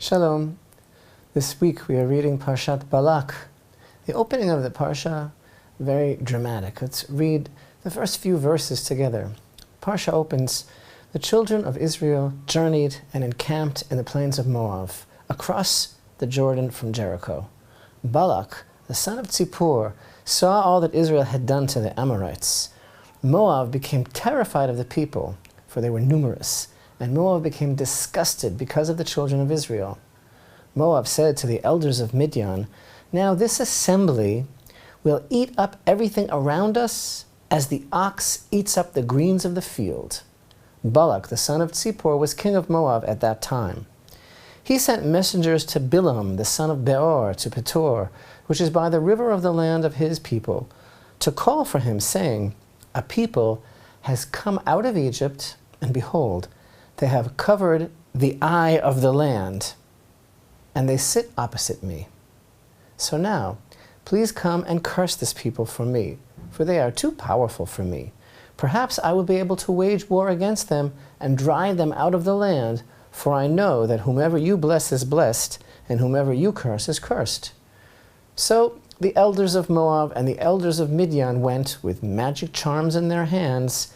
Shalom. This week we are reading Parashat Balak. The opening of the Parsha, very dramatic. Let's read the first few verses together. Parsha opens, the children of Israel journeyed and encamped in the plains of Moab, across the Jordan from Jericho. Balak, the son of Zippor, saw all that Israel had done to the Amorites. Moab became terrified of the people, for they were numerous, and Moab became disgusted because of the children of Israel. Moab said to the elders of Midian, "Now this assembly will eat up everything around us as the ox eats up the greens of the field." Balak, the son of Zippor, was king of Moab at that time. He sent messengers to Bilam, the son of Beor, to Petor, which is by the river of the land of his people, to call for him, saying, "A people has come out of Egypt, and behold, they have covered the eye of the land, and they sit opposite me. So now, please come and curse this people for me, for they are too powerful for me. Perhaps I will be able to wage war against them and drive them out of the land, for I know that whomever you bless is blessed, and whomever you curse is cursed." So the elders of Moab and the elders of Midian went with magic charms in their hands,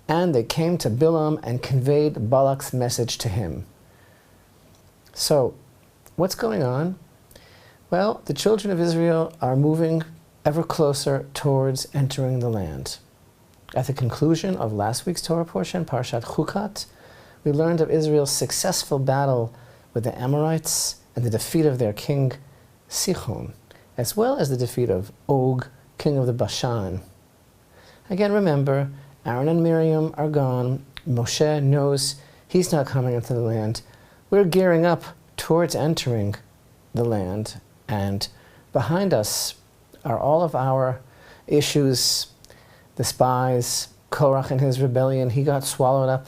and they came to Bilam and conveyed Balak's message to him. So, what's going on? Well, the children of Israel are moving ever closer towards entering the land. At the conclusion of last week's Torah portion, Parashat Chukat, we learned of Israel's successful battle with the Amorites and the defeat of their king Sichon, as well as the defeat of Og, king of the Bashan. Again, remember, Aaron and Miriam are gone. Moshe knows he's not coming into the land. We're gearing up towards entering the land, and behind us are all of our issues, the spies, Korach and his rebellion, he got swallowed up,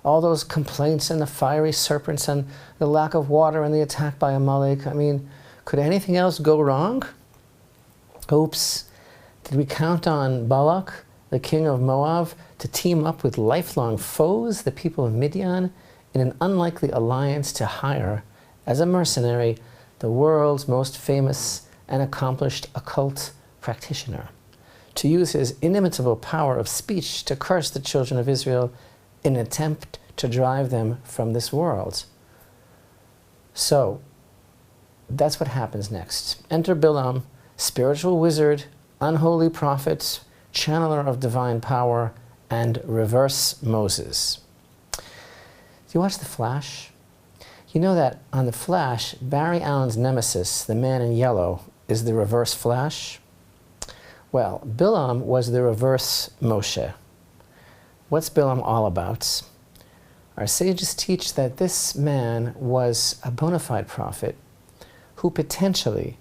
all those complaints and the fiery serpents and the lack of water and the attack by Amalek. I mean, could anything else go wrong? Oops. Did we count on Balak, the king of Moab, to team up with lifelong foes, the people of Midian, in an unlikely alliance to hire, as a mercenary, the world's most famous and accomplished occult practitioner, to use his inimitable power of speech to curse the children of Israel in an attempt to drive them from this world? So, that's what happens next. Enter Bilam, spiritual wizard, unholy prophet, channeler of divine power, and reverse Moses. Do you watch The Flash? You know that on The Flash, Barry Allen's nemesis, the man in yellow, is the reverse Flash? Well, Bilam was the reverse Moshe. What's Bilam all about? Our sages teach that this man was a bona fide prophet who potentially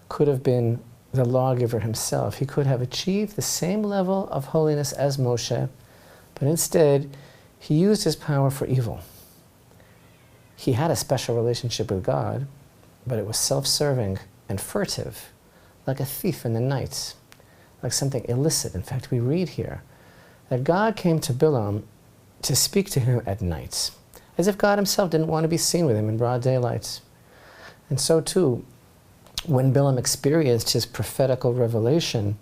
could have been the lawgiver himself. He could have achieved the same level of holiness as Moshe, but instead he used his power for evil. He had a special relationship with God, but it was self-serving and furtive, like a thief in the night, like something illicit. In fact, we read here that God came to Bilam to speak to him at night, as if God himself didn't want to be seen with him in broad daylight. And so too, when Bilam experienced his prophetical revelation,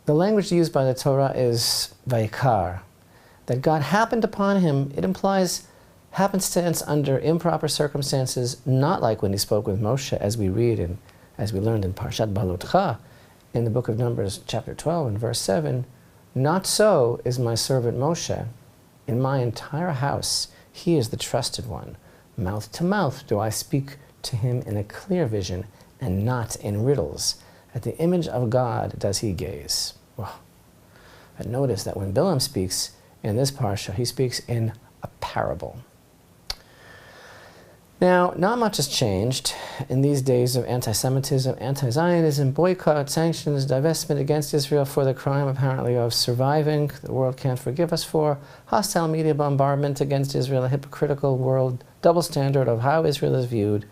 the language used by the Torah is vaikar, that God happened upon him. It implies happenstance under improper circumstances, not like when he spoke with Moshe, as we read and as we learned in Parashat Balak in the book of Numbers, chapter 12 and verse 7. "Not so is my servant Moshe. In my entire house, he is the trusted one. Mouth to mouth do I speak to him in a clear vision, and not in riddles. At the image of God does he gaze." Well, but notice that when Bilam speaks in this parsha, he speaks in a parable. Now, not much has changed in these days of anti-Semitism, anti-Zionism, boycott, sanctions, divestment against Israel for the crime apparently of surviving, the world can't forgive us for, hostile media bombardment against Israel, a hypocritical world, double standard of how Israel is viewed.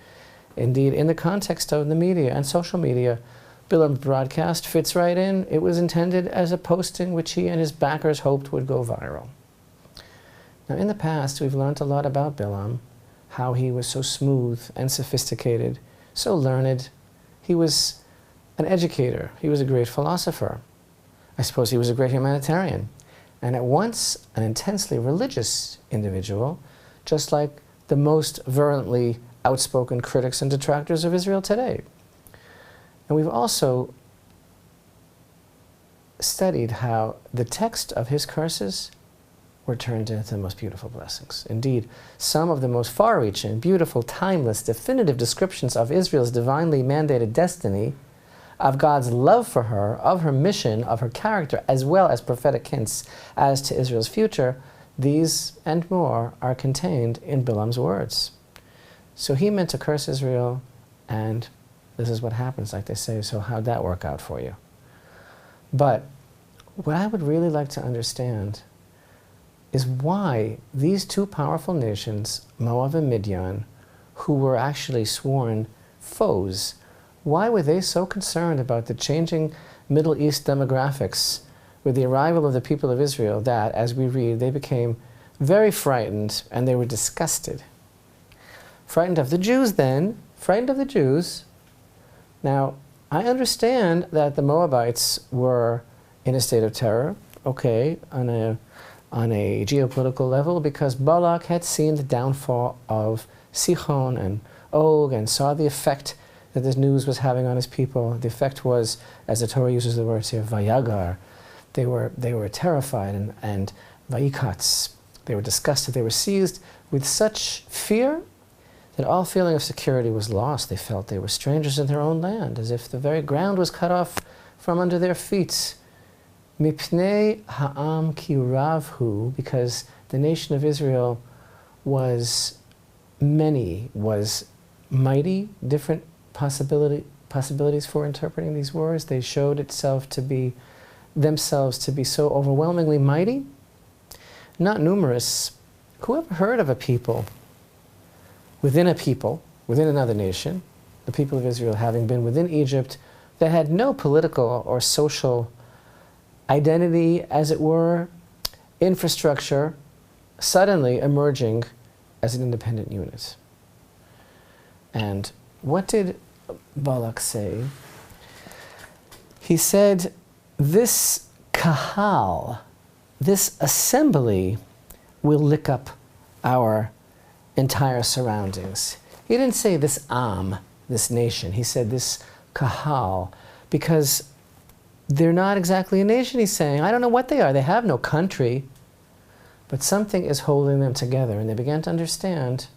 Indeed, in the context of the media and social media, Bilam's broadcast fits right in. It was intended as a posting which he and his backers hoped would go viral. Now, in the past, we've learned a lot about Bilam, how he was so smooth and sophisticated, so learned. He was an educator. He was a great philosopher. I suppose he was a great humanitarian. And at once an intensely religious individual, just like the most virulently outspoken critics and detractors of Israel today. And we've also studied how the text of his curses were turned into the most beautiful blessings. Indeed, some of the most far-reaching, beautiful, timeless, definitive descriptions of Israel's divinely mandated destiny, of God's love for her, of her mission, of her character, as well as prophetic hints as to Israel's future, these and more are contained in Bilam's words. So he meant to curse Israel, and this is what happens, like they say. So how'd that work out for you? But what I would really like to understand is why these two powerful nations, Moab and Midian, who were actually sworn foes, why were they so concerned about the changing Middle East demographics with the arrival of the people of Israel that, as we read, they became very frightened and they were disgusted. Frightened of the Jews then, frightened of the Jews. Now, I understand that the Moabites were in a state of terror, okay, on a geopolitical level, because Balak had seen the downfall of Sichon and Og and saw the effect that this news was having on his people. The effect was, as the Torah uses the words here, vayagar. They were terrified and vayikatz. They were disgusted. They were seized with such fear that all feeling of security was lost. They felt they were strangers in their own land, as if the very ground was cut off from under their feet. Mipnei ha'am ki ravhu, because the nation of Israel was many, was mighty, different possibilities for interpreting these words. They showed themselves to be so overwhelmingly mighty, not numerous. Who ever heard of a people, within another nation, the people of Israel having been within Egypt, that had no political or social identity, as it were, infrastructure, suddenly emerging as an independent unit? And what did Balak say? He said, this kahal, this assembly, will lick up our entire surroundings. He didn't say this am, this nation. He said this kahal, because they're not exactly a nation, he's saying. I don't know what they are. They have no country. But something is holding them together. And they began to understand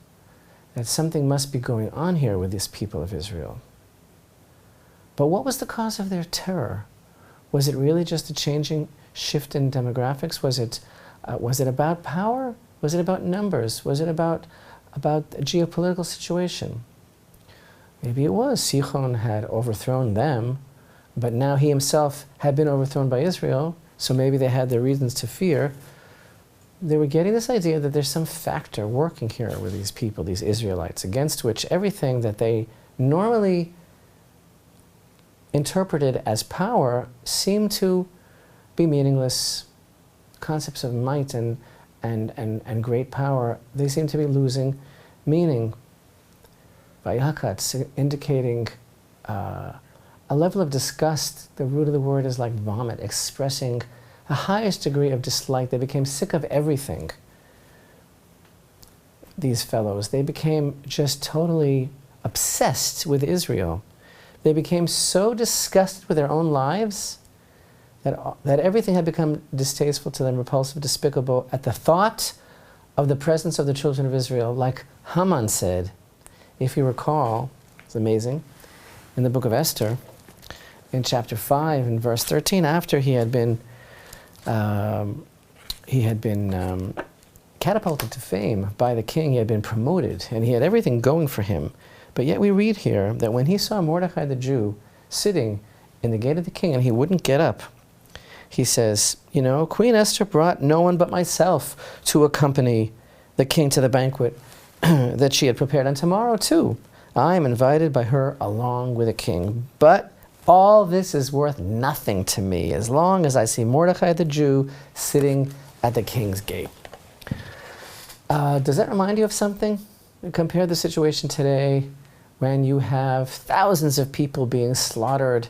that something must be going on here with this people of Israel. But what was the cause of their terror? Was it really just a changing shift in demographics? Was it about power? Was it about numbers? Was it about a geopolitical situation? Maybe it was. Sichon had overthrown them, but now he himself had been overthrown by Israel, so maybe they had their reasons to fear. They were getting this idea that there's some factor working here with these people, these Israelites, against which everything that they normally interpreted as power seemed to be meaningless. Concepts of might and great power, they seem to be losing meaning. Vayakatz, indicating a level of disgust. The root of the word is like vomit, expressing the highest degree of dislike. They became sick of everything, these fellows. They became just totally obsessed with Israel. They became so disgusted with their own lives that everything had become distasteful to them, repulsive, despicable, at the thought of the presence of the children of Israel. Like Haman said, if you recall, it's amazing, in the book of Esther, in chapter 5, in verse 13, after he had been catapulted to fame by the king, he had been promoted, and he had everything going for him. But yet we read here that when he saw Mordecai the Jew sitting in the gate of the king and he wouldn't get up, he says, you know, Queen Esther brought no one but myself to accompany the king to the banquet that she had prepared, and tomorrow too I am invited by her along with the king. But all this is worth nothing to me as long as I see Mordecai the Jew sitting at the king's gate. Does that remind you of something? Compare the situation today when you have thousands of people being slaughtered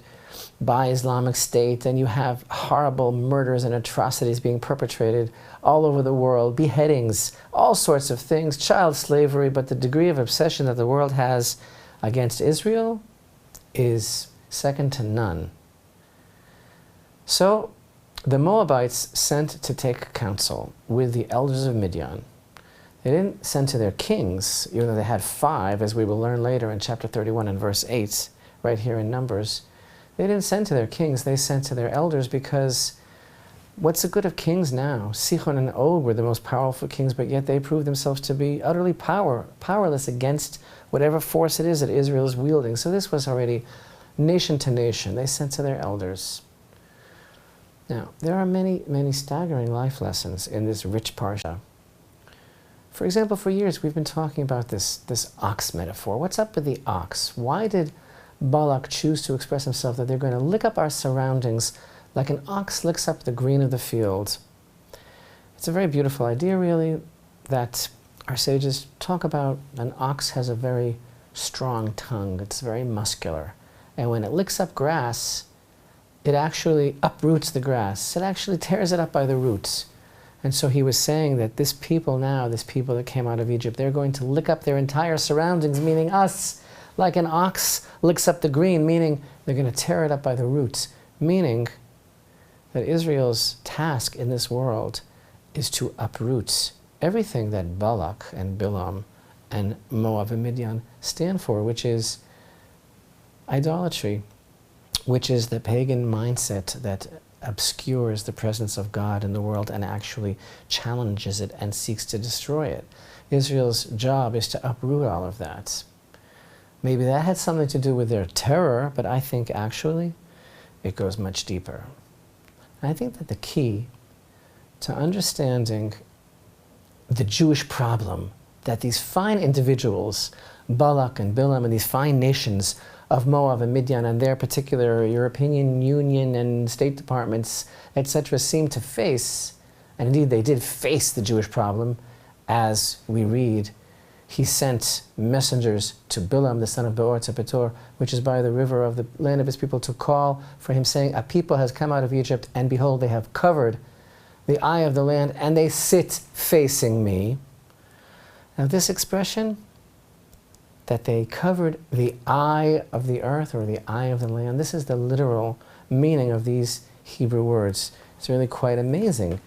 by Islamic State, and you have horrible murders and atrocities being perpetrated all over the world, beheadings, all sorts of things, child slavery, but the degree of obsession that the world has against Israel is second to none. So the Moabites sent to take counsel with the elders of Midian. They didn't send to their kings, even though they had 5, as we will learn later in chapter 31 and verse 8, right here in Numbers. They didn't send to their kings, they sent to their elders, because what's the good of kings now? Sihon and Og were the most powerful kings, but yet they proved themselves to be utterly powerless against whatever force it is that Israel is wielding. So this was already nation to nation. They sent to their elders. Now, there are many, many staggering life lessons in this rich parsha. For example, for years we've been talking about this ox metaphor. What's up with the ox? Why did Balak choose to express himself that they're going to lick up our surroundings like an ox licks up the green of the field? It's a very beautiful idea, really, that our sages talk about. An ox has a very strong tongue. It's very muscular. And when it licks up grass, it actually uproots the grass. It actually tears it up by the roots. And so he was saying that this people now, this people that came out of Egypt, they're going to lick up their entire surroundings, meaning us, like an ox licks up the green, meaning they're going to tear it up by the roots, meaning that Israel's task in this world is to uproot everything that Balak and Bilam and Moav and Midian stand for, which is idolatry, which is the pagan mindset that obscures the presence of God in the world and actually challenges it and seeks to destroy it. Israel's job is to uproot all of that. Maybe that had something to do with their terror, but I think actually it goes much deeper. And I think that the key to understanding the Jewish problem that these fine individuals, Balak and Bilam, and these fine nations of Moab and Midian and their particular European Union and State Departments, etc., seem to face, and indeed they did face the Jewish problem, as we read, he sent messengers to Bilam, the son of Beor, to Petor, which is by the river of the land of his people, to call for him, saying, a people has come out of Egypt, and behold, they have covered the eye of the land, and they sit facing me. Now this expression, that they covered the eye of the earth or the eye of the land, this is the literal meaning of these Hebrew words. It's really quite amazing.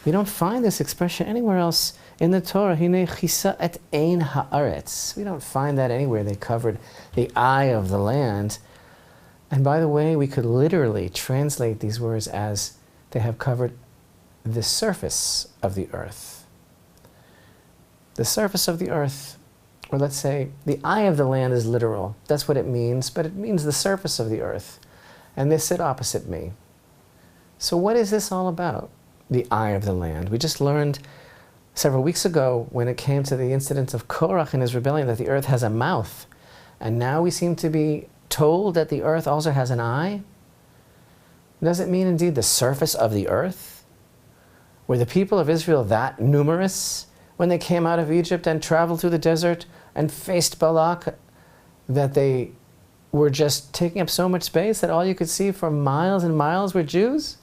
We don't find this expression anywhere else in the Torah. Hine chisa et ein haaretz. We don't find that anywhere. They covered the eye of the land. And by the way, we could literally translate these words as they have covered the surface of the earth. The surface of the earth, or let's say the eye of the land, is literal. That's what it means, but it means the surface of the earth. And they sit opposite me. So what is this all about? The eye of the land. We just learned several weeks ago, when it came to the incident of Korach and his rebellion, that the earth has a mouth. And now we seem to be told that the earth also has an eye. Does it mean indeed the surface of the earth? Were the people of Israel that numerous when they came out of Egypt and traveled through the desert and faced Balak, that they were just taking up so much space that all you could see for miles and miles were Jews?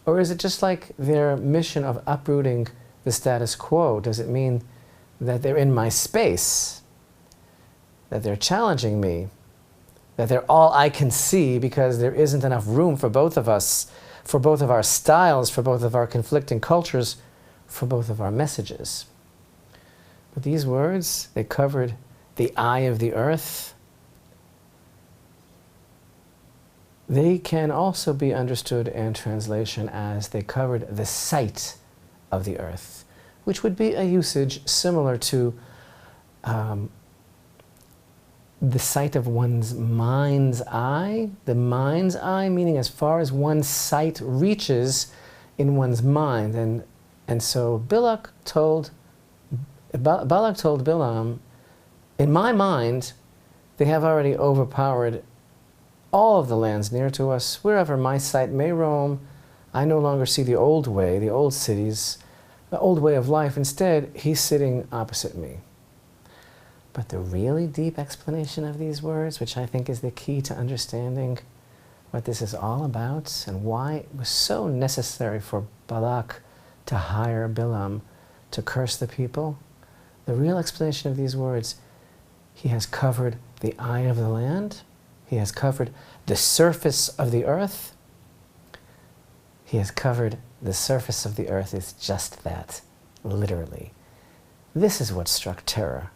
Or is it just like their mission of uprooting the status quo? Does it mean that they're in my space, that they're challenging me, that they're all I can see because there isn't enough room for both of us, for both of our styles, for both of our conflicting cultures, for both of our messages? But these words, they covered the eye of the earth. They can also be understood in translation as they covered the sight of the earth, which would be a usage similar to the sight of one's mind's eye. The mind's eye, meaning as far as one's sight reaches in one's mind. And so Balak told Bilam, in my mind, they have already overpowered all of the lands near to us. Wherever my sight may roam, I no longer see the old way, the old cities, the old way of life. Instead, he's sitting opposite me. But the really deep explanation of these words, which I think is the key to understanding what this is all about and why it was so necessary for Balak to hire Bilam to curse the people, the real explanation of these words: he has covered the eye of the land, he has covered the surface of the earth. He has covered the surface of the earth is just that, literally. This is what struck terror,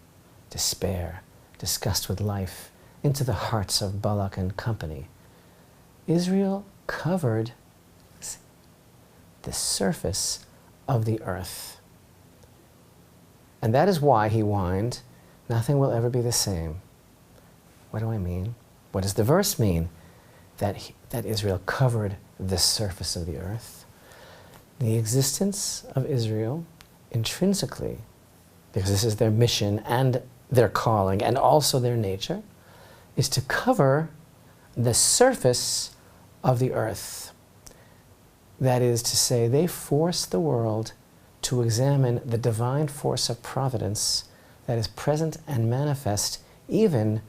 despair, disgust with life into the hearts of Balak and company. Israel covered the surface of the earth. And that is why he whined, nothing will ever be the same. What do I mean? What does the verse mean? That Israel covered the surface of the earth. The existence of Israel intrinsically, because this is their mission and their calling and also their nature, is to cover the surface of the earth. That is to say, they force the world to examine the divine force of providence that is present and manifest even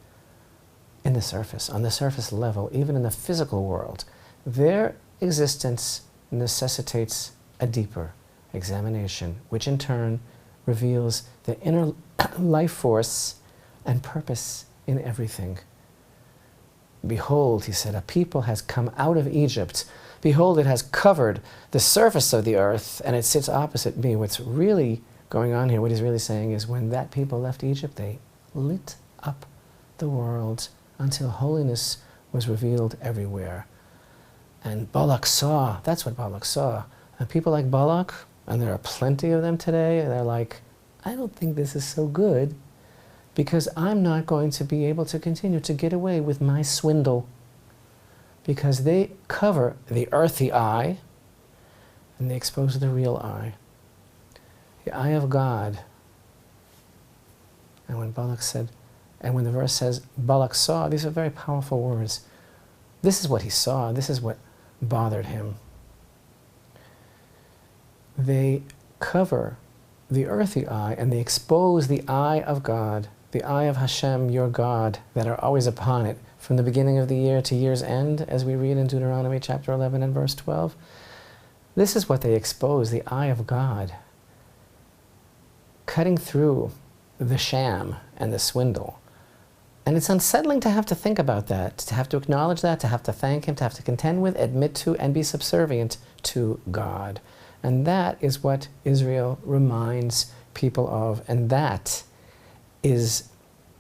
in the surface, on the surface level, even in the physical world. Their existence necessitates a deeper examination, which in turn reveals the inner life force and purpose in everything. Behold, he said, a people has come out of Egypt. Behold, it has covered the surface of the earth, and it sits opposite me. What's really going on here, what he's really saying is, when that people left Egypt, they lit up the world until holiness was revealed everywhere. And Balak saw, that's what Balak saw. And people like Balak, and there are plenty of them today, and they're like, I don't think this is so good, because I'm not going to be able to continue to get away with my swindle. Because they cover the earthly eye, and they expose the real eye. The eye of God. And when Balak said, and when the verse says, Balak saw, these are very powerful words. This is what he saw. This is what bothered him. They cover the earthly eye, and they expose the eye of God, the eye of Hashem, your God, that are always upon it, from the beginning of the year to year's end, as we read in Deuteronomy chapter 11 and verse 12. This is what they expose, the eye of God, cutting through the sham and the swindle. And it's unsettling to have to think about that, to have to acknowledge that, to have to thank him, to have to contend with, admit to, and be subservient to God. And that is what Israel reminds people of. And that is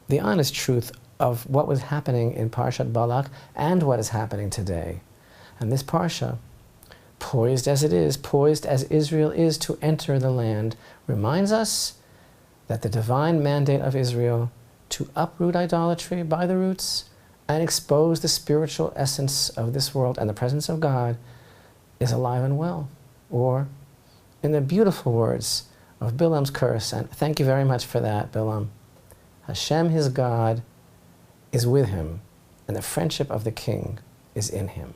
the honest truth of what was happening in Parashat Balak and what is happening today. And this Parsha, poised as it is, poised as Israel is to enter the land, reminds us that the divine mandate of Israel to uproot idolatry by the roots and expose the spiritual essence of this world and the presence of God is alive and well. Or, in the beautiful words of Bilam's curse, and thank you very much for that, Bilam, Hashem, his God, is with him, and the friendship of the king is in him.